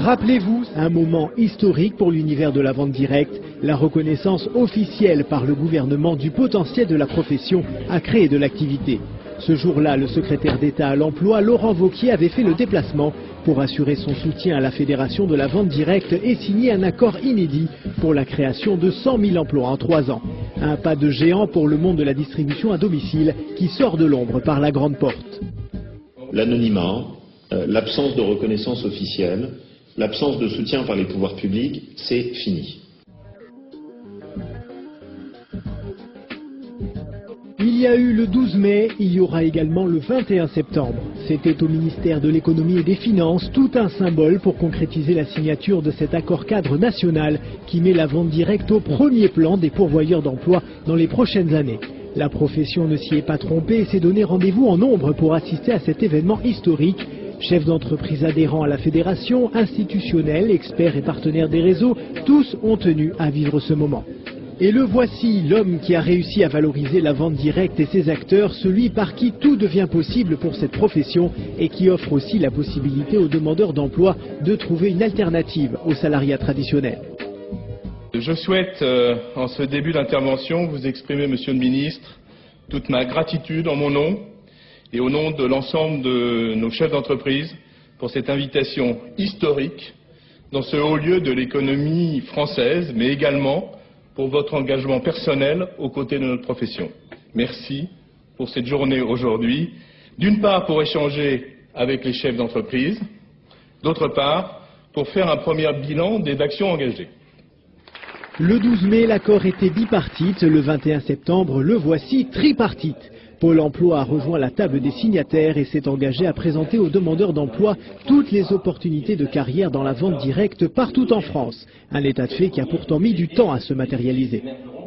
Rappelez-vous, un moment historique pour l'univers de la vente directe, la reconnaissance officielle par le gouvernement du potentiel de la profession à créer de l'activité. Ce jour-là, le secrétaire d'État à l'emploi, Laurent Wauquiez, avait fait le déplacement pour assurer son soutien à la Fédération de la vente directe et signer un accord inédit pour la création de 100 000 emplois en 3 ans. Un pas de géant pour le monde de la distribution à domicile qui sort de l'ombre par la grande porte. L'anonymat, l'absence de reconnaissance officielle, l'absence de soutien par les pouvoirs publics, c'est fini. Il y a eu le 12 mai, il y aura également le 21 septembre. C'était au ministère de l'économie et des finances tout un symbole pour concrétiser la signature de cet accord cadre national qui met la vente directe au premier plan des pourvoyeurs d'emploi dans les prochaines années. La profession ne s'y est pas trompée et s'est donné rendez-vous en nombre pour assister à cet événement historique. Chefs d'entreprise adhérents à la fédération, institutionnels, experts et partenaires des réseaux, tous ont tenu à vivre ce moment. Et le voici, l'homme qui a réussi à valoriser la vente directe et ses acteurs, celui par qui tout devient possible pour cette profession et qui offre aussi la possibilité aux demandeurs d'emploi de trouver une alternative au salariat traditionnel. Je souhaite, en ce début d'intervention, vous exprimer, Monsieur le Ministre, toute ma gratitude en mon nom et au nom de l'ensemble de nos chefs d'entreprise pour cette invitation historique dans ce haut lieu de l'économie française, mais également pour votre engagement personnel aux côtés de notre profession. Merci pour cette journée aujourd'hui, d'une part pour échanger avec les chefs d'entreprise, d'autre part pour faire un premier bilan des actions engagées. Le 12 mai, l'accord était bipartite, le 21 septembre, le voici tripartite. Pôle emploi a rejoint la table des signataires et s'est engagé à présenter aux demandeurs d'emploi toutes les opportunités de carrière dans la vente directe partout en France. Un état de fait qui a pourtant mis du temps à se matérialiser.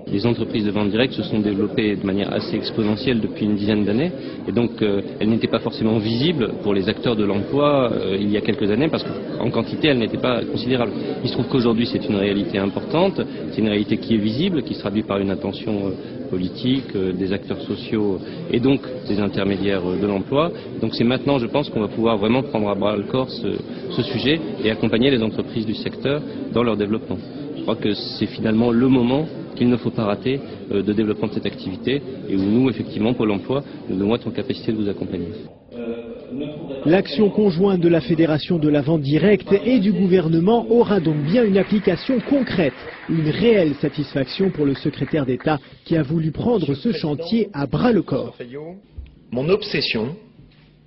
Les entreprises de vente directe se sont développées de manière assez exponentielle depuis une dizaine d'années et donc elles n'étaient pas forcément visibles pour les acteurs de l'emploi il y a quelques années parce qu'en quantité elles n'étaient pas considérables. Il se trouve qu'aujourd'hui c'est une réalité importante, c'est une réalité qui est visible, qui se traduit par une attention politique, des acteurs sociaux et donc des intermédiaires de l'emploi. Donc c'est maintenant, je pense, qu'on va pouvoir vraiment prendre à bras le corps ce sujet et accompagner les entreprises du secteur dans leur développement. Je crois que c'est finalement le moment qu'il ne faut pas rater de développement de cette activité et où nous, effectivement, Pôle emploi, nous devons être en capacité de vous accompagner. L'action conjointe de la Fédération de la vente directe et du gouvernement aura donc bien une application concrète, une réelle satisfaction pour le secrétaire d'État qui a voulu prendre ce chantier à bras le corps. Mon obsession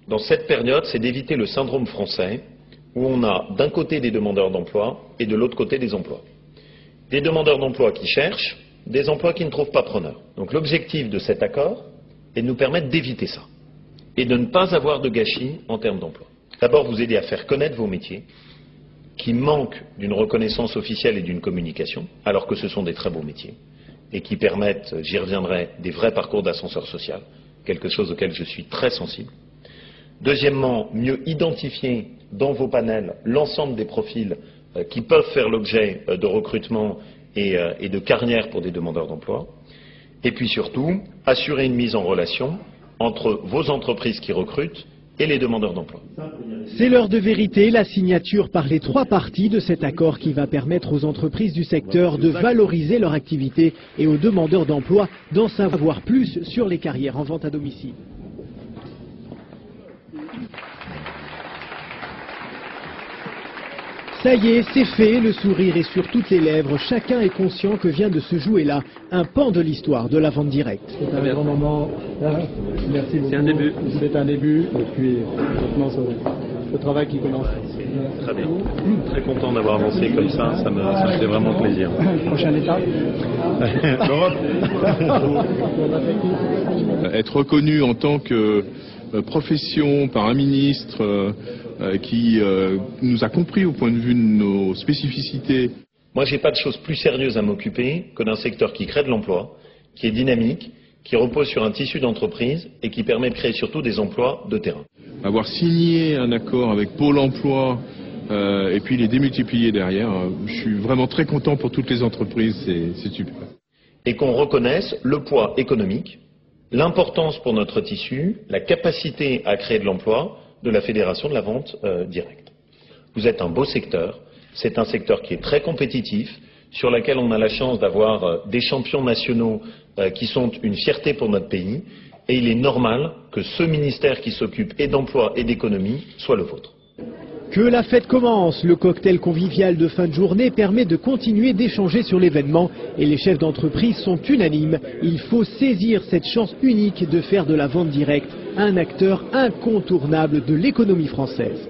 dans cette période, c'est d'éviter le syndrome français où on a d'un côté des demandeurs d'emploi et de l'autre côté des emplois. Des demandeurs d'emploi qui cherchent, des emplois qui ne trouvent pas preneurs. Donc l'objectif de cet accord est de nous permettre d'éviter ça et de ne pas avoir de gâchis en termes d'emploi. D'abord, vous aider à faire connaître vos métiers qui manquent d'une reconnaissance officielle et d'une communication, alors que ce sont des très beaux métiers et qui permettent, j'y reviendrai, des vrais parcours d'ascenseur social, quelque chose auquel je suis très sensible. Deuxièmement, mieux identifier dans vos panels l'ensemble des profils qui peuvent faire l'objet de recrutement et de carrière pour des demandeurs d'emploi. Et puis surtout, assurer une mise en relation entre vos entreprises qui recrutent et les demandeurs d'emploi. C'est l'heure de vérité, la signature par les 3 parties de cet accord qui va permettre aux entreprises du secteur de valoriser leur activité et aux demandeurs d'emploi d'en savoir plus sur les carrières en vente à domicile. Ça y est, c'est fait, le sourire est sur toutes les lèvres. Chacun est conscient que vient de se jouer là un pan de l'histoire de la vente directe. C'est un grand moment. Merci beaucoup. C'est un début. C'est un début, et puis maintenant c'est le travail qui commence. Très bien. Très content d'avoir avancé comme ça me fait vraiment plaisir. Prochaine étape. Être reconnu en tant que profession par un ministre qui nous a compris au point de vue de nos spécificités. Moi, j'ai pas de chose plus sérieuse à m'occuper que d'un secteur qui crée de l'emploi, qui est dynamique, qui repose sur un tissu d'entreprise et qui permet de créer surtout des emplois de terrain. Avoir signé un accord avec Pôle emploi et puis les démultiplier derrière, je suis vraiment très content pour toutes les entreprises, c'est super. Et qu'on reconnaisse le poids économique, l'importance pour notre tissu, la capacité à créer de l'emploi de la Fédération de la vente directe. Vous êtes un beau secteur, c'est un secteur qui est très compétitif, sur lequel on a la chance d'avoir des champions nationaux qui sont une fierté pour notre pays, et il est normal que ce ministère qui s'occupe et d'emploi et d'économie soit le vôtre. Que la fête commence, le cocktail convivial de fin de journée permet de continuer d'échanger sur l'événement et les chefs d'entreprise sont unanimes. Il faut saisir cette chance unique de faire de la vente directe un acteur incontournable de l'économie française.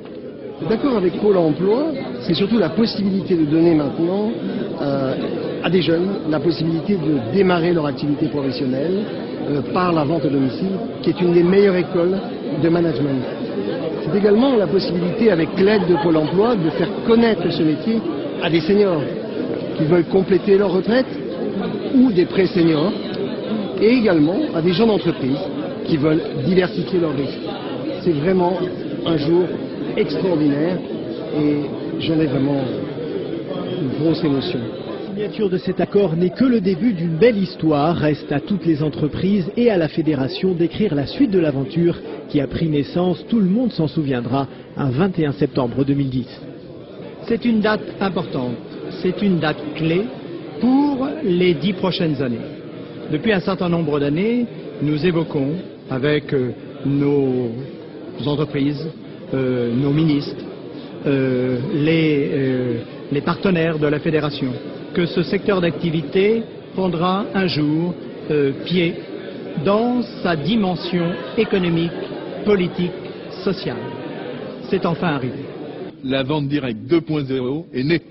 D'accord avec Pôle emploi, c'est surtout la possibilité de donner maintenant à des jeunes la possibilité de démarrer leur activité professionnelle par la vente à domicile, qui est une des meilleures écoles de management. C'est également la possibilité, avec l'aide de Pôle emploi, de faire connaître ce métier à des seniors qui veulent compléter leur retraite ou des pré-seniors, et également à des gens d'entreprise qui veulent diversifier leurs risques. C'est vraiment un jour extraordinaire et j'en ai vraiment une grosse émotion. La signature de cet accord n'est que le début d'une belle histoire. Reste à toutes les entreprises et à la fédération d'écrire la suite de l'aventure qui a pris naissance, tout le monde s'en souviendra, un 21 septembre 2010. C'est une date importante, c'est une date clé pour les 10 prochaines années. Depuis un certain nombre d'années, nous évoquons avec nos entreprises, nos ministres, les partenaires de la fédération, que ce secteur d'activité prendra un jour pied dans sa dimension économique, politique, sociale. C'est enfin arrivé. La vente directe 2.0 est née.